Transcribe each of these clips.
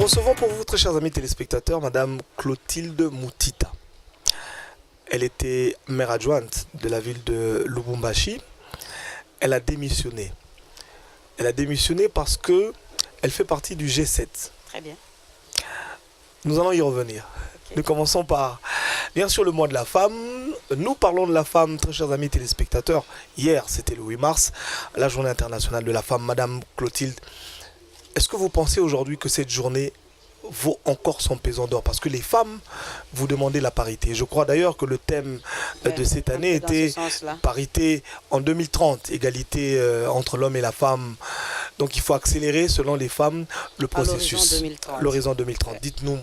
recevons pour vous, très chers amis téléspectateurs, Madame Clotilde Moutita. Elle était maire adjointe de la ville de Lubumbashi. Elle a démissionné. Elle a démissionné parce que elle fait partie du G7. Très bien. Nous allons y revenir. Okay. Nous commençons par, bien sûr, le mois de la femme. Nous parlons de la femme, très chers amis téléspectateurs. Hier, c'était le 8 mars, la journée internationale de la femme. Madame Clotilde, est-ce que vous pensez aujourd'hui que cette journée vaut encore son pesant d'or? Parce que les femmes, vous demandez la parité. Je crois d'ailleurs que le thème de cette année était parité en 2030, égalité entre l'homme et la femme. Donc il faut accélérer, selon les femmes, le processus. L'horizon 2030. Ouais. Dites-nous,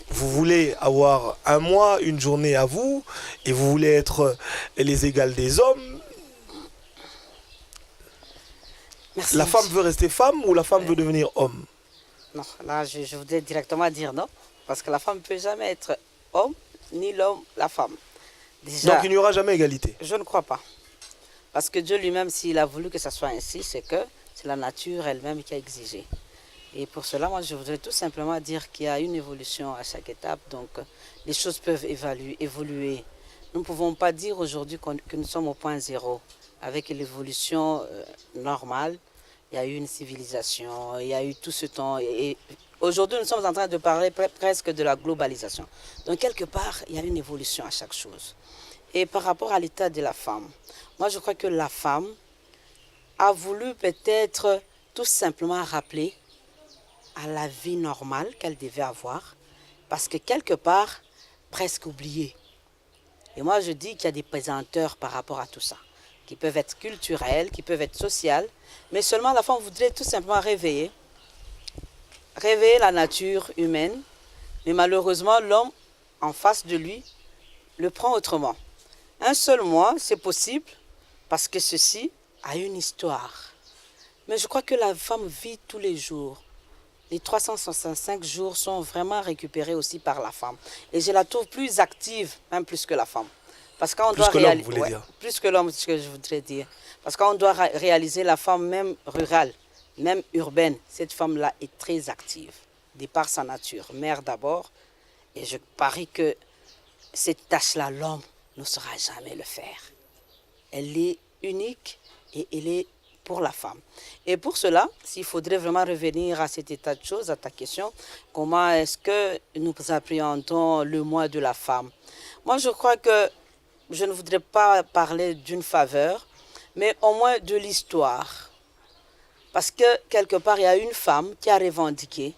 vous voulez avoir un mois, une journée à vous, et vous voulez être les égales des hommes. Merci. La femme veut rester femme ou la femme veut devenir homme? Non, là je voudrais directement dire non, parce que la femme ne peut jamais être homme, ni l'homme la femme. Déjà, donc il n'y aura jamais égalité? Je ne crois pas. Parce que Dieu lui-même, s'il a voulu que ça soit ainsi, c'est que c'est la nature elle-même qui a exigé. Et pour cela, moi je voudrais tout simplement dire qu'il y a une évolution à chaque étape, donc les choses peuvent évoluer. Nous ne pouvons pas dire aujourd'hui que nous sommes au point zéro. Avec l'évolution normale, il y a eu une civilisation, il y a eu tout ce temps. Et aujourd'hui, nous sommes en train de parler presque de la globalisation. Donc, quelque part, il y a une évolution à chaque chose. Et par rapport à l'état de la femme, moi, je crois que la femme a voulu peut-être tout simplement rappeler à la vie normale qu'elle devait avoir, parce que quelque part, presque oubliée. Et moi, je dis qu'il y a des pesanteurs par rapport à tout ça, qui peuvent être culturelles, qui peuvent être sociales, mais seulement la femme voudrait tout simplement réveiller la nature humaine, mais malheureusement, l'homme en face de lui le prend autrement. Un seul mois, c'est possible, parce que ceci a une histoire. Mais je crois que la femme vit tous les jours. Les 365 jours sont vraiment récupérés aussi par la femme. Et je la trouve plus active, même plus que la femme. Parce qu'on doit réaliser, plus que l'homme, c'est ce que je voudrais dire. Parce qu'on doit réaliser la femme même rurale, même urbaine. Cette femme-là est très active, de par sa nature. Mère d'abord, et je parie que cette tâche-là, l'homme ne saura jamais le faire. Elle est unique et elle est pour la femme. Et pour cela, s'il faudrait vraiment revenir à cet état de choses, à ta question, comment est-ce que nous appréhendons le mois de la femme? Moi, je crois que je ne voudrais pas parler d'une faveur, mais au moins de l'histoire. Parce que quelque part, il y a une femme qui a revendiqué,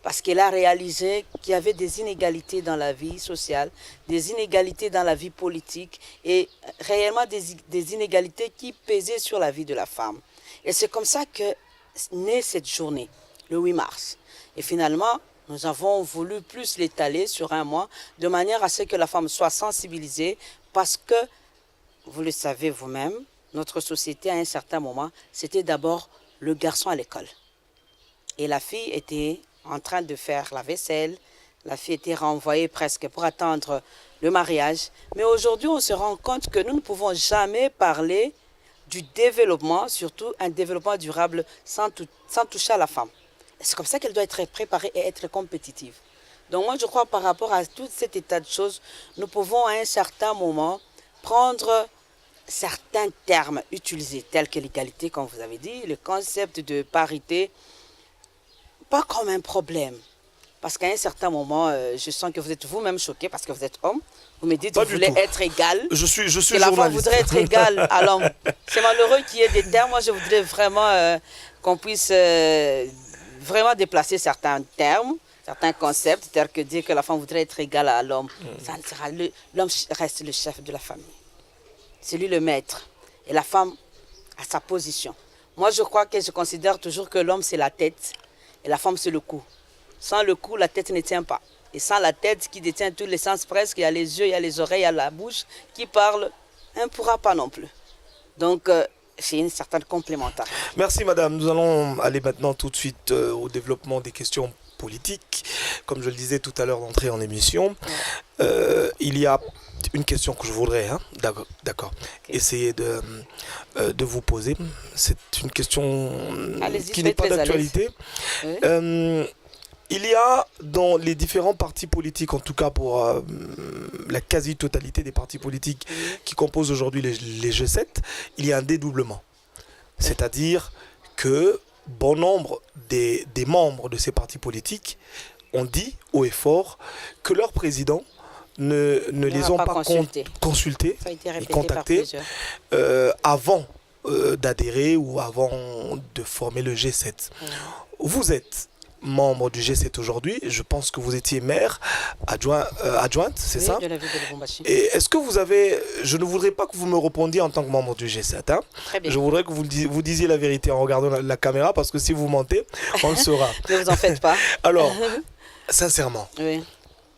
parce qu'elle a réalisé qu'il y avait des inégalités dans la vie sociale, des inégalités dans la vie politique, et réellement des inégalités qui pesaient sur la vie de la femme. Et c'est comme ça que naît cette journée, le 8 mars. Et finalement, nous avons voulu plus l'étaler sur un mois, de manière à ce que la femme soit sensibilisée, parce que, vous le savez vous-même, notre société à un certain moment, c'était d'abord le garçon à l'école. Et la fille était en train de faire la vaisselle, la fille était renvoyée presque pour attendre le mariage. Mais aujourd'hui, on se rend compte que nous ne pouvons jamais parler du développement, surtout un développement durable, sans toucher à la femme. C'est comme ça qu'elle doit être préparée et être compétitive. Donc moi, je crois par rapport à tout cet état de choses, nous pouvons à un certain moment prendre certains termes utilisés, tels que l'égalité, comme vous avez dit, le concept de parité, pas comme un problème. Parce qu'à un certain moment, je sens que vous êtes vous-même choqué parce que vous êtes homme. Vous me dites que vous voulez être égal. Je suis que la femme voudrait être égale à l'homme. C'est malheureux qu'il y ait des termes. Moi, je voudrais vraiment qu'on puisse vraiment déplacer certains termes, certains concepts, c'est-à-dire que dire que la femme voudrait être égale à l'homme, ça ne sera l'homme reste le chef de la famille. C'est lui le maître. Et la femme a sa position. Moi, je considère toujours que l'homme, c'est la tête et la femme, c'est le cou. Sans le cou, la tête ne tient pas. Et sans la tête qui détient tous les sens presque, il y a les yeux, il y a les oreilles, il y a la bouche qui parle, on ne pourra pas non plus. Donc, c'est une certaine complémentarité. Merci madame. Nous allons aller maintenant tout de suite au développement des questions politiques. Comme je le disais tout à l'heure d'entrée en émission, il y a une question que je voudrais, hein, d'accord, Ok. essayer de vous poser. C'est une question Allez-y, qui n'est soyez pas très à l'aise. d'actualité. Oui. Il y a dans les différents partis politiques, en tout cas pour la quasi-totalité des partis politiques Oui. qui composent aujourd'hui les G7, il y a un dédoublement. C'est-à-dire que bon nombre des membres de ces partis politiques ont dit haut et fort que leurs présidents ne Il les n'aura ont pas pas consulté. consultés Ça a été et répété par contactés plusieurs. avant d'adhérer ou avant de former le G7. Vous êtes membre du G7 aujourd'hui, je pense que vous étiez maire adjointe, c'est Oui, ça? de la ville de Lubumbashi. Et est-ce que vous avez, je ne voudrais pas que vous me répondiez en tant que membre du G7, hein? Très bien. Je voudrais que vous disiez la vérité en regardant la caméra, parce que si vous mentez, on le saura. Ne vous en faites pas. Alors, sincèrement, Oui.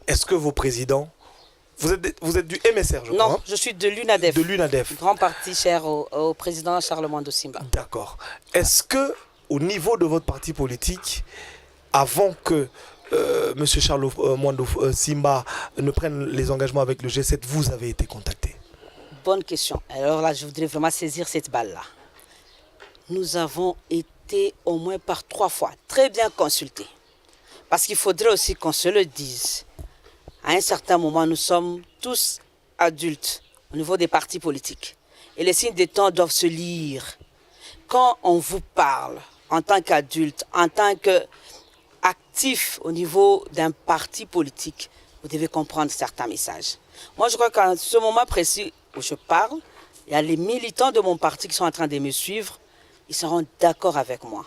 est-ce que vos présidents, vous êtes du MSR, je crois, Non, hein? je suis de l'UNADEF. De l'UNADEF. Grand parti cher au président Charles Mwando Simba. D'accord. Est-ce que, au niveau de votre parti politique, avant que M. Charles Mwando Simba ne prenne les engagements avec le G7, vous avez été contacté? Bonne question. Alors là, je voudrais vraiment saisir cette balle-là. Nous avons été au moins par 3 fois très bien consultés. Parce qu'il faudrait aussi qu'on se le dise. À un certain moment, nous sommes tous adultes au niveau des partis politiques. Et les signes des temps doivent se lire. Quand on vous parle en tant qu'adulte, en tant qu'actif au niveau d'un parti politique, vous devez comprendre certains messages. Moi, je crois qu'à ce moment précis où je parle, il y a les militants de mon parti qui sont en train de me suivre. Ils seront d'accord avec moi.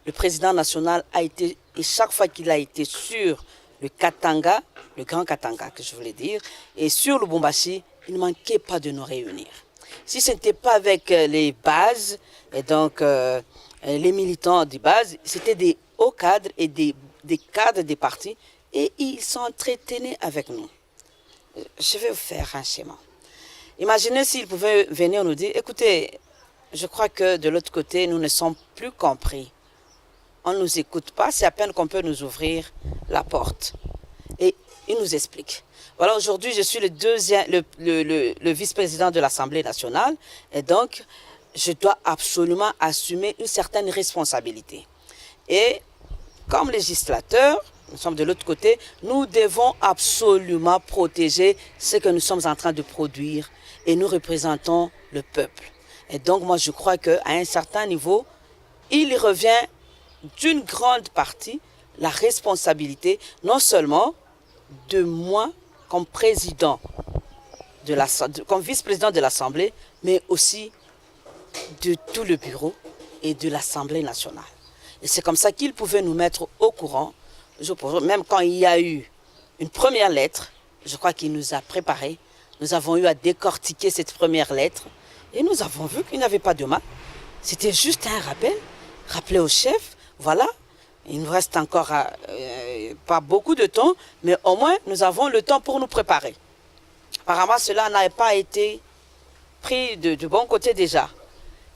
Le président national a été, et chaque fois qu'il a été sur le Katanga, le Grand Katanga que je voulais dire, et sur le Lubumbashi, il ne manquait pas de nous réunir. Si ce n'était pas avec les bases, et donc les militants des bases, c'était des hauts cadres et des cadres des partis, et ils s'entretenaient avec nous. Je vais vous faire un schéma. Imaginez s'ils pouvaient venir nous dire, écoutez, je crois que de l'autre côté, nous ne sommes plus compris. On ne nous écoute pas, c'est à peine qu'on peut nous ouvrir la porte. Et ils nous expliquent. Voilà, aujourd'hui, je suis le vice-président de l'Assemblée nationale, et donc, je dois absolument assumer une certaine responsabilité. Et comme législateur, nous sommes de l'autre côté, nous devons absolument protéger ce que nous sommes en train de produire, et nous représentons le peuple. Et donc, moi, je crois qu'à un certain niveau, il revient d'une grande partie la responsabilité, non seulement de moi comme président, comme vice-président de l'Assemblée, mais aussi de tout le bureau et de l'Assemblée nationale. Et c'est comme ça qu'ils pouvaient nous mettre au courant. Même quand il y a eu une première lettre, je crois qu'il nous a préparé. Nous avons eu à décortiquer cette première lettre et nous avons vu qu'il n'y avait pas de mal. C'était juste un rappel, rappeler au chef, voilà, il nous reste encore pas beaucoup de temps, mais au moins nous avons le temps pour nous préparer. Apparemment, cela n'a pas été pris de bon côté déjà.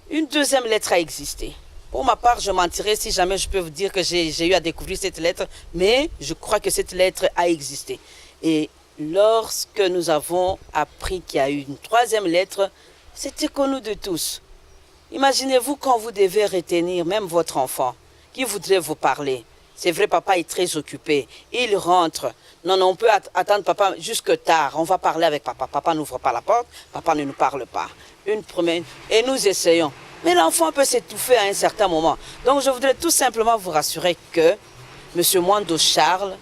Une deuxième lettre a existé. Pour ma part, je mentirais si jamais je peux vous dire que j'ai eu à découvrir cette lettre, mais je crois que cette lettre a existé. Et lorsque nous avons appris qu'il y a eu une troisième lettre, c'était connu de tous. Imaginez-vous quand vous devez retenir même votre enfant qui voudrait vous parler. C'est vrai, papa est très occupé. Il rentre. Non, on peut attendre papa jusque tard. On va parler avec papa. Papa n'ouvre pas la porte. Papa ne nous parle pas. Une première. Et nous essayons. Mais l'enfant peut s'étouffer à un certain moment. Donc je voudrais tout simplement vous rassurer que M. Mwando Charles,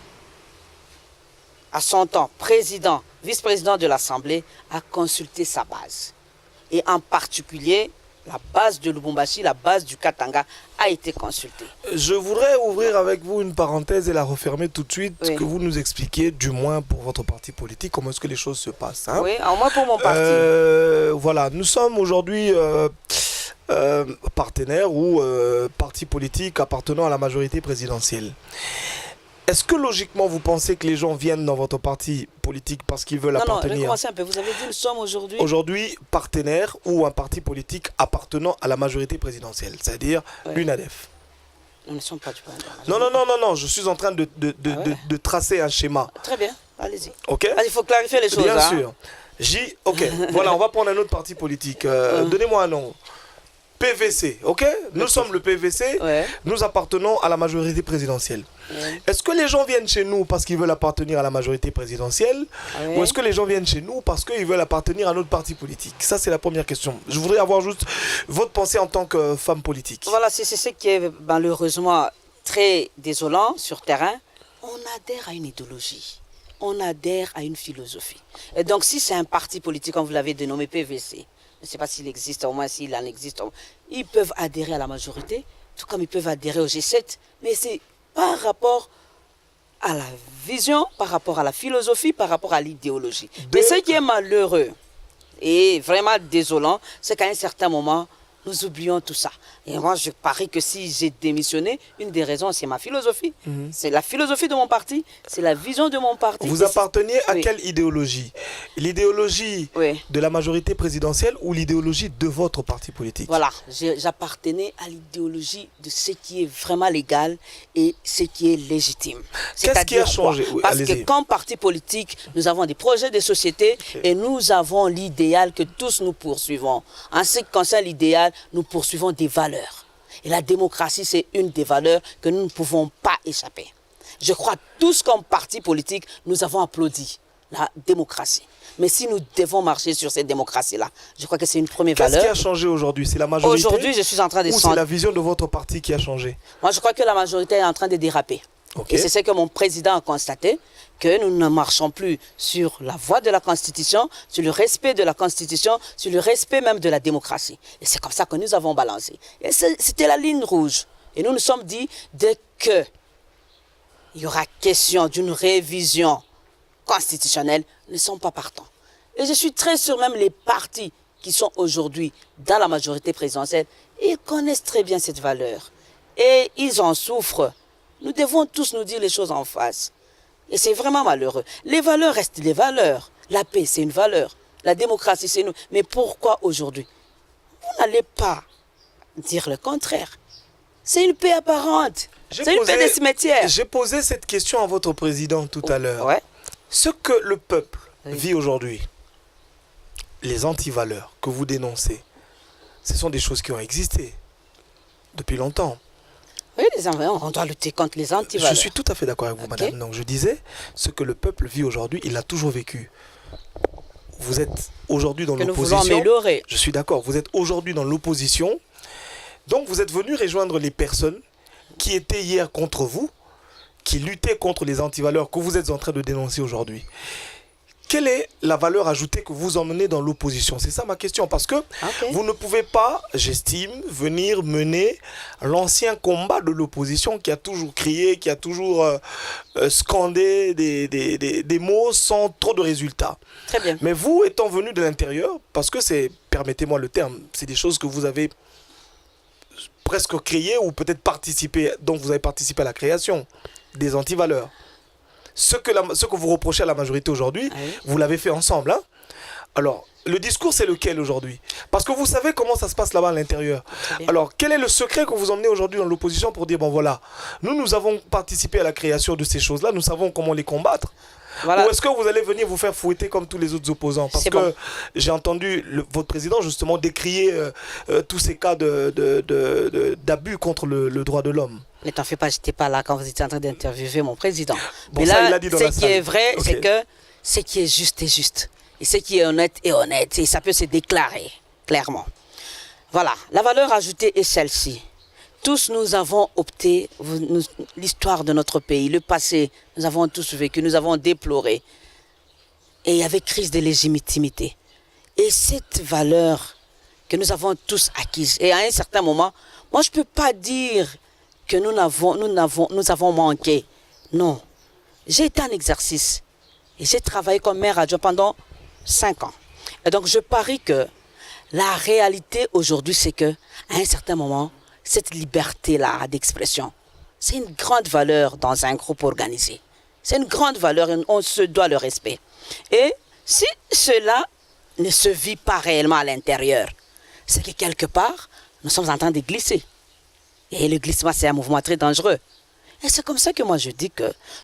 à son temps, président, vice-président de l'Assemblée, a consulté sa base. Et en particulier, la base de Lubumbashi, la base du Katanga, a été consultée. Je voudrais ouvrir avec vous une parenthèse et la refermer tout de suite, Oui. que vous nous expliquiez, du moins pour votre parti politique, comment est-ce que les choses se passent. Hein? Oui, au moins pour mon parti. Voilà, nous sommes aujourd'hui partenaires ou parti politique appartenant à la majorité présidentielle. Est-ce que logiquement vous pensez que les gens viennent dans votre parti politique parce qu'ils veulent Non, appartenir? recommencez un peu. Vous avez dit nous sommes aujourd'hui... Aujourd'hui, partenaire ou un parti politique appartenant à la majorité présidentielle, c'est-à-dire l'UNADEF. Nous ne sommes pas du point. Non, je suis en train de tracer un schéma. Très bien, allez-y. Ok? Il faut clarifier les choses. Bien sûr. Ok, voilà, on va prendre un autre parti politique. Donnez-moi un nom. PVC, ok? Nous sommes le PVC, Ouais. nous appartenons à la majorité présidentielle. Ouais. Est-ce que les gens viennent chez nous parce qu'ils veulent appartenir à la majorité présidentielle Ouais. ou est-ce que les gens viennent chez nous parce qu'ils veulent appartenir à notre parti politique? Ça, c'est la première question. Je voudrais avoir juste votre pensée en tant que femme politique. Voilà, c'est ce qui est malheureusement très désolant sur terrain. On adhère à une idéologie, on adhère à une philosophie. Et donc si c'est un parti politique, comme vous l'avez dénommé PVC, je ne sais pas s'il existe, au moins s'il en existe, ils peuvent adhérer à la majorité, tout comme ils peuvent adhérer au G7, mais c'est par rapport à la vision, par rapport à la philosophie, par rapport à l'idéologie. Mais ce qui est malheureux et vraiment désolant, c'est qu'à un certain moment, nous oublions tout ça. Et moi, je parie que si j'ai démissionné, une des raisons, c'est ma philosophie. C'est la philosophie de mon parti, c'est la vision de mon parti. Vous appartenez à Oui. quelle idéologie? L'idéologie Oui. de la majorité présidentielle ou l'idéologie de votre parti politique? Voilà, j'appartenais à l'idéologie de ce qui est vraiment légal et ce qui est légitime. Qu'est-ce qui a changé? Quoi? Oui, Parce que allez-y. comme parti politique, nous avons des projets de société et nous avons l'idéal que tous nous poursuivons. En ce qui concerne l'idéal, nous poursuivons des valeurs. Et la démocratie, c'est une des valeurs que nous ne pouvons pas échapper. Je crois tous comme parti politique, nous avons applaudi la démocratie. Mais si nous devons marcher sur cette démocratie-là, je crois que c'est une première Qu'est-ce valeur. qui a changé aujourd'hui? C'est la majorité? Aujourd'hui, je suis en train de Ou c'est la vision de votre parti qui a changé? Moi, je crois que la majorité est en train de déraper. Ok. Et c'est ce que mon président a constaté, que nous ne marchons plus sur la voie de la Constitution, sur le respect de la Constitution, sur le respect même de la démocratie. Et c'est comme ça que nous avons balancé. Et c'était la ligne rouge. Et nous nous sommes dit, dès qu'il y aura question d'une révision constitutionnelle, nous ne sommes pas partants. Et je suis très sûr, même les partis qui sont aujourd'hui dans la majorité présidentielle, ils connaissent très bien cette valeur. Et ils en souffrent. Nous devons tous nous dire les choses en face. Et c'est vraiment malheureux. Les valeurs restent les valeurs. La paix, c'est une valeur. La démocratie, c'est une... Mais pourquoi aujourd'hui? Vous n'allez pas dire le contraire. C'est une paix apparente. C'est une paix de cimetière. J'ai posé cette question à votre président tout à l'heure. Ouais. Ce que le peuple Oui. vit aujourd'hui, les antivaleurs que vous dénoncez, ce sont des choses qui ont existé depuis longtemps. Oui, on doit lutter contre les antivaleurs. Je suis tout à fait d'accord avec vous, Ok. madame. Donc je disais, ce que le peuple vit aujourd'hui, il l'a toujours vécu. Vous êtes aujourd'hui dans Que nous voulons l'opposition. améliorer. Je suis d'accord, vous êtes aujourd'hui dans l'opposition. Donc vous êtes venu rejoindre les personnes qui étaient hier contre vous, qui luttaient contre les antivaleurs que vous êtes en train de dénoncer aujourd'hui. Quelle est la valeur ajoutée que vous emmenez dans l'opposition? C'est ça ma question. Parce que Ok. vous ne pouvez pas, j'estime, venir mener l'ancien combat de l'opposition qui a toujours crié, qui a toujours scandé des mots sans trop de résultats. Très bien. Mais vous, étant venu de l'intérieur, parce que c'est, permettez-moi le terme, c'est des choses que vous avez presque créées ou peut-être participé, donc vous avez participé à la création des antivaleurs. Ce que vous reprochez à la majorité aujourd'hui, Ah oui. vous l'avez fait ensemble. Hein? Alors, le discours, c'est lequel aujourd'hui? Parce que vous savez comment ça se passe là-bas à l'intérieur. Très bien. Alors, quel est le secret que vous emmenez aujourd'hui dans l'opposition pour dire, bon voilà, nous avons participé à la création de ces choses-là, nous savons comment les combattre. Voilà. Ou est-ce que vous allez venir vous faire fouetter comme tous les autres opposants? Parce C'est que bon. j'ai entendu votre président justement décrier tous ces cas d'abus contre le droit de l'homme. Ne t'en fais pas, je n'étais pas là quand vous étiez en train d'interviewer mon président. Bon, Mais ça, là, il l'a dit dans ce la qui salle. est vrai, Ok. c'est que ce qui est juste est juste. Et ce qui est honnête est honnête. Et ça peut se déclarer clairement. Voilà, la valeur ajoutée est celle-ci. Tous nous avons opté, l'histoire de notre pays, le passé, nous avons tous vécu, nous avons déploré. Et il y avait crise de légitimité. Et cette valeur que nous avons tous acquise, et à un certain moment, moi je ne peux pas dire que nous avons manqué. Non. J'ai été en exercice et j'ai travaillé comme maire adjoint pendant 5 ans. Et donc je parie que la réalité aujourd'hui, c'est que à un certain moment, cette liberté-là d'expression, c'est une grande valeur dans un groupe organisé. C'est une grande valeur et on se doit le respect. Et si cela ne se vit pas réellement à l'intérieur, c'est que quelque part, nous sommes en train de glisser. Et le glissement, c'est un mouvement très dangereux. Et c'est comme ça que moi je dis que